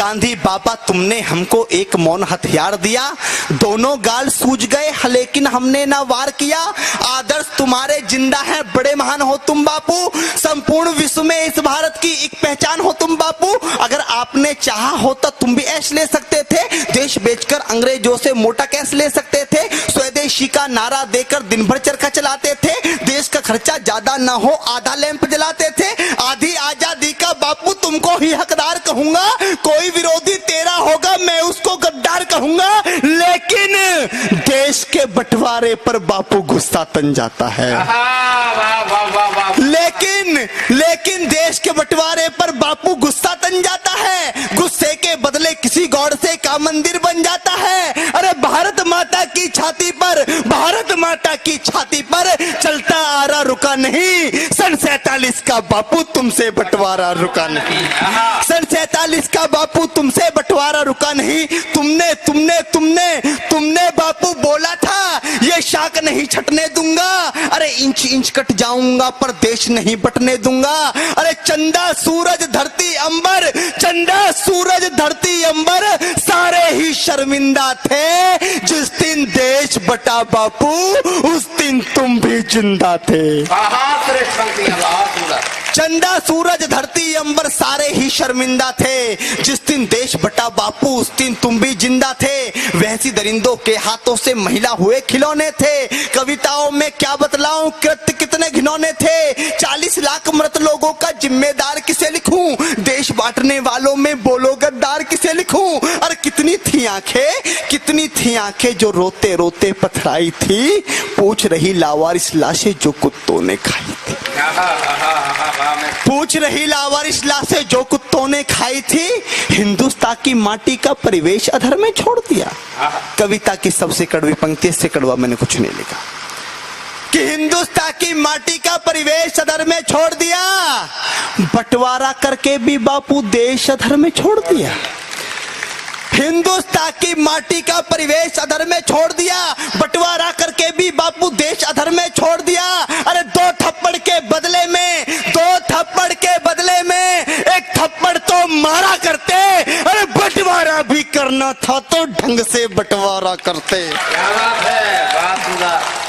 गांधी बाबा तुमने हमको एक मौन हथियार दिया, दोनों गाल सूज गए लेकिन हमने ना वार किया। आदर्श तुम्हारे जिंदा है, बड़े महान हो तुम बापू, संपूर्ण विश्व में इस भारत की एक पहचान हो तुम बापू। अगर आपने चाहा होता तुम भी ऐश ले सकते थे, देश बेचकर अंग्रेजों से मोटा कैश ले सकते थे, स्वदेशी का नारा देकर दिन भर चरखा चलाते थे, देश का खर्चा ज्यादा ना हो आधा लैंप जलाते थे। आधी आजादी का बापू तुमको ही हकदार कहूंगा, कोई विरोधी तेरा होगा मैं उसको गद्दार कहूंगा। लेकिन देश के बंटवारे पर बापू गुस्सा तन जाता है। लेकिन देश के बंटवारे पर बापू गुस्सा तन जाता है, गुस्से के बदले किसी गौड़ से का मंदिर बन जाता है। अरे भारत माता की छाती पर, भारत माता की छाती पर चलता आ रहा रुका नहीं, सन 47 का बापू तुमसे बंटवारा रुका नहीं, सन 47 का बापू तुमसे बंटवारा रुका नहीं। तुमने तुमने तुमने तुमने बापू बोला था ये शाख नहीं छटने दूंगा, अरे इंच इंच कट जाऊंगा पर देश नहीं बटने दूंगा। अरे चंदा सूरज धरती अंबर, चंदा सूरज धरती अंबर सारे ही शर्मिंदा थे, जिस दिन देश बटा बापू उस दिन तुम भी जिंदा थे। चंदा सूरज धरती अंबर सारे ही शर्मिंदा थे, जिस दिन देश बटा बापू उस दिन तुम भी जिंदा थे। वैसी दरिंदों के हाथों से महिला हुए खिलौने थे, कविताओं में क्या बतलाऊं कृत्य कितने घिनौने थे। 40 लाख मृत लोगों का जिम्मेदार किसे लिखूं, देश बांटने वालों में बोलो गद्दार किसे लिखूं। और कितनी थी आंखें जो रोते रोते पथराई थी, पूछ रही लावारिस लाशें जो कुत्तों ने खाई थी, पूछ रही लावारिस लाशें जो कुत्तों ने खाई थी। हिंदुस्तान की माटी का परिवेश अधर में छोड़ दिया। कविता की सबसे कड़वी पंक्ति से कड़वा मैंने कुछ नहीं लिखा कि हिंदुस्तान की माटी का परिवेश अधर में छोड़ दिया, बंटवारा करके भी बापू देश अधर में छोड़ दिया। हिंदुस्तान की माटी का परिवेश अधर में छोड़ दिया, बंटवारा करके भी बापू देश अधर में छोड़ दिया। अरे दो थप्पड़ के बदले में, दो थप्पड़ के बदले में एक थप्पड़ तो मारा करते, अरे बंटवारा भी करना था तो ढंग से बंटवारा करते। क्या बात है, बात